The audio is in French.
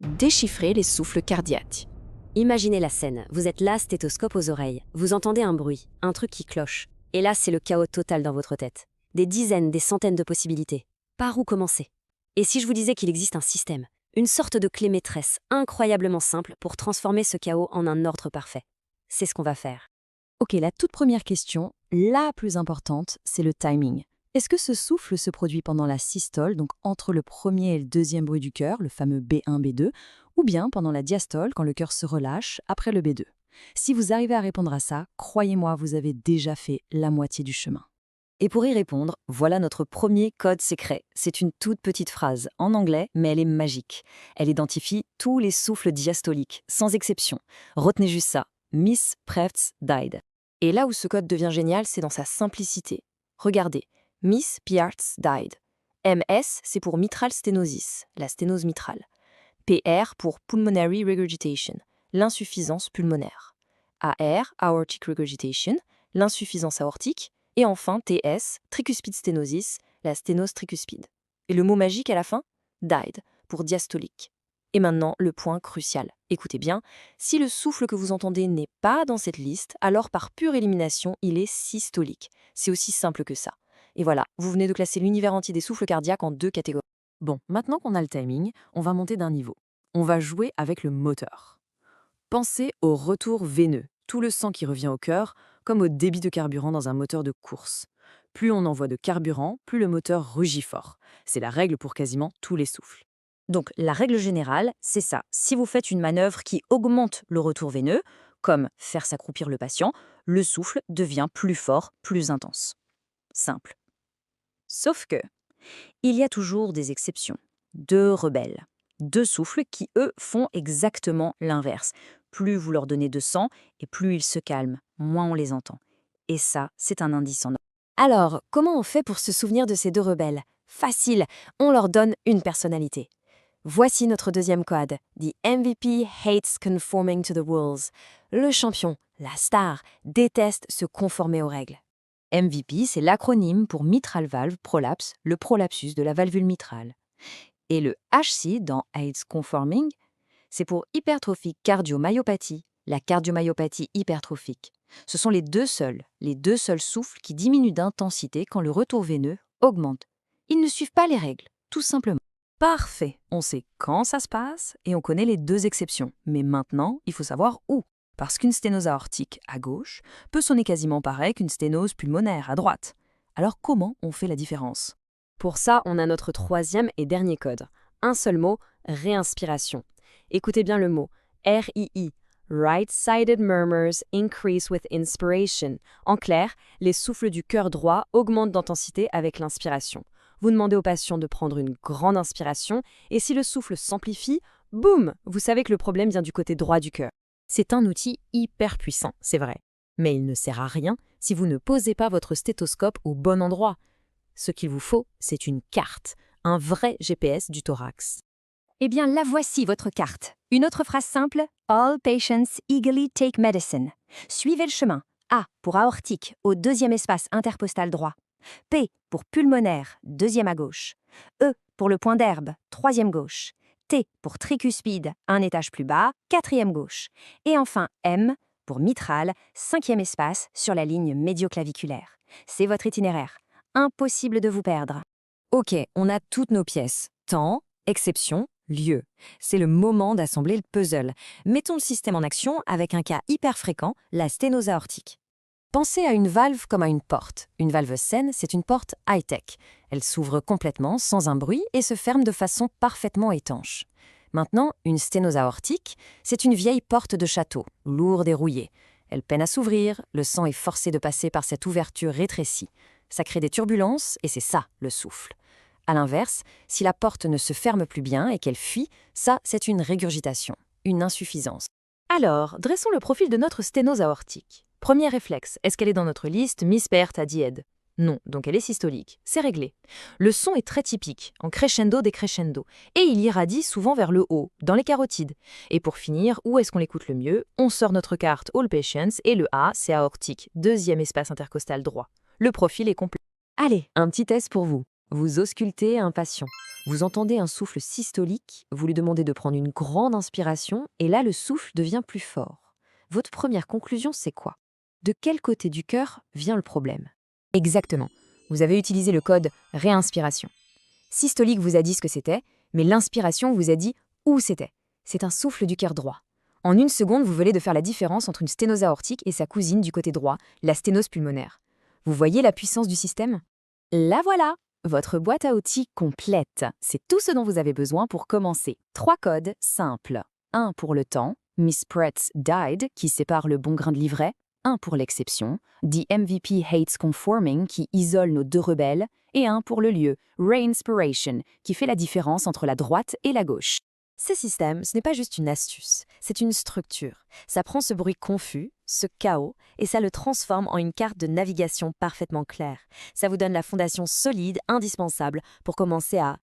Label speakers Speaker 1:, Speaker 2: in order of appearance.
Speaker 1: Déchiffrer les souffles cardiaques.
Speaker 2: Imaginez la scène, vous êtes là, stéthoscope aux oreilles, vous entendez un bruit, un truc qui cloche. Et là, c'est le chaos total dans votre tête. Des dizaines, des centaines de possibilités. Par où commencer? Et si je vous disais qu'il existe un système, une sorte de clé maîtresse incroyablement simple pour transformer ce chaos en un ordre parfait? C'est ce qu'on va faire.
Speaker 3: Ok, la toute première question, la plus importante, c'est le timing. Est-ce que ce souffle se produit pendant la systole, donc entre le premier et le deuxième bruit du cœur, le fameux B1, B2, ou bien pendant la diastole, quand le cœur se relâche, après le B2? Si vous arrivez à répondre à ça, croyez-moi, vous avez déjà fait la moitié du chemin.
Speaker 2: Et pour y répondre, voilà notre premier code secret. C'est une toute petite phrase, en anglais, mais elle est magique. Elle identifie tous les souffles diastoliques, sans exception. Retenez juste ça. Miss Prefts died.
Speaker 1: Et là où ce code devient génial, c'est dans sa simplicité. Regardez, Miss Piartz died. MS, c'est pour mitral stenosis, la sténose mitrale. PR pour pulmonary regurgitation, l'insuffisance pulmonaire. AR, aortic regurgitation, l'insuffisance aortique. Et enfin, TS, tricuspide stenosis, la sténose tricuspide. Et le mot magique à la fin? Died, pour diastolique. Et maintenant, le point crucial. Écoutez bien, si le souffle que vous entendez n'est pas dans cette liste, alors par pure élimination, il est systolique. C'est aussi simple que ça. Et voilà, vous venez de classer l'univers entier des souffles cardiaques en 2 catégories.
Speaker 3: Bon, maintenant qu'on a le timing, on va monter d'un niveau. On va jouer avec le moteur. Pensez au retour veineux, tout le sang qui revient au cœur, comme au débit de carburant dans un moteur de course. Plus on envoie de carburant, plus le moteur rugit fort. C'est la règle pour quasiment tous les souffles.
Speaker 2: Donc, la règle générale, c'est ça. Si vous faites une manœuvre qui augmente le retour veineux, comme faire s'accroupir le patient, le souffle devient plus fort, plus intense. Simple. Sauf que, il y a toujours des exceptions. 2 rebelles. 2 souffles qui, eux, font exactement l'inverse. Plus vous leur donnez de sang, et plus ils se calment, moins on les entend. Et ça, c'est un indice en or. Alors, comment on fait pour se souvenir de ces 2 rebelles? Facile, on leur donne une personnalité. Voici notre deuxième code. The MVP hates conforming to the rules. Le champion, la star, déteste se conformer aux règles. MVP, c'est l'acronyme pour mitral valve prolapse, le prolapsus de la valvule mitrale. Et le HC dans hates conforming, c'est pour hypertrophique cardiomyopathie, la cardiomyopathie hypertrophique. Ce sont les deux seuls souffles qui diminuent d'intensité quand le retour veineux augmente. Ils ne suivent pas les règles, tout simplement.
Speaker 3: Parfait, on sait quand ça se passe et on connaît les 2 exceptions. Mais maintenant, il faut savoir où. Parce qu'une sténose aortique à gauche peut sonner quasiment pareil qu'une sténose pulmonaire à droite. Alors comment on fait la différence?
Speaker 1: Pour ça, on a notre troisième et dernier code. Un seul mot, réinspiration. Écoutez bien le mot, RII. Right-sided murmurs increase with inspiration. En clair, les souffles du cœur droit augmentent d'intensité avec l'inspiration. Vous demandez au patient de prendre une grande inspiration, et si le souffle s'amplifie, boum, vous savez que le problème vient du côté droit du cœur.
Speaker 3: C'est un outil hyper puissant, c'est vrai. Mais il ne sert à rien si vous ne posez pas votre stéthoscope au bon endroit. Ce qu'il vous faut, c'est une carte, un vrai GPS du thorax.
Speaker 4: Eh bien, la voici votre carte. Une autre phrase simple, All patients eagerly take medicine. Suivez le chemin. A pour aortique, au 2e espace interpostal droit. P pour pulmonaire, 2e à gauche. E pour le point d'herbe, 3e gauche. T pour tricuspide, un étage plus bas, 4e gauche. Et enfin M pour mitral, 5e espace sur la ligne médioclaviculaire. C'est votre itinéraire. Impossible de vous perdre.
Speaker 2: Ok, on a toutes nos pièces. Temps, exception, lieu. C'est le moment d'assembler le puzzle. Mettons le système en action avec un cas hyper fréquent, la sténose aortique. Pensez à une valve comme à une porte. Une valve saine, c'est une porte high-tech. Elle s'ouvre complètement, sans un bruit, et se ferme de façon parfaitement étanche. Maintenant, une sténose aortique, c'est une vieille porte de château, lourde et rouillée. Elle peine à s'ouvrir, le sang est forcé de passer par cette ouverture rétrécie. Ça crée des turbulences, et c'est ça, le souffle. À l'inverse, si la porte ne se ferme plus bien et qu'elle fuit, ça, c'est une régurgitation, une insuffisance.
Speaker 1: Alors, dressons le profil de notre sténose aortique. Premier réflexe, est-ce qu'elle est dans notre liste Miss Peart a died? Non, donc elle est systolique. C'est réglé. Le son est très typique, en crescendo-décrescendo, et il irradie souvent vers le haut, dans les carotides. Et pour finir, où est-ce qu'on l'écoute le mieux? On sort notre carte All Patients, et le A, c'est aortique, 2e espace intercostal droit. Le profil est complet.
Speaker 2: Allez, un petit test pour vous. Vous auscultez un patient.
Speaker 1: Vous entendez un souffle systolique, vous lui demandez de prendre une grande inspiration, et là, le souffle devient plus fort. Votre première conclusion, c'est quoi? De quel côté du cœur vient le problème?
Speaker 2: Exactement. Vous avez utilisé le code réinspiration. Systolique vous a dit ce que c'était, mais l'inspiration vous a dit où c'était. C'est un souffle du cœur droit. En une seconde, vous venez de faire la différence entre une sténose aortique et sa cousine du côté droit, la sténose pulmonaire. Vous voyez la puissance du système?
Speaker 3: La voilà, votre boîte à outils complète. C'est tout ce dont vous avez besoin pour commencer. 3 codes simples. Un pour le temps, Miss Pratt's Died, qui sépare le bon grain de l'ivraie. Un pour l'exception, The MVP Hates Conforming, qui isole nos deux rebelles. Et un pour le lieu, Reinspiration, qui fait la différence entre la droite et la gauche. Ces systèmes, ce n'est pas juste une astuce, c'est une structure. Ça prend ce bruit confus, ce chaos, et ça le transforme en une carte de navigation parfaitement claire. Ça vous donne la fondation solide, indispensable, pour commencer à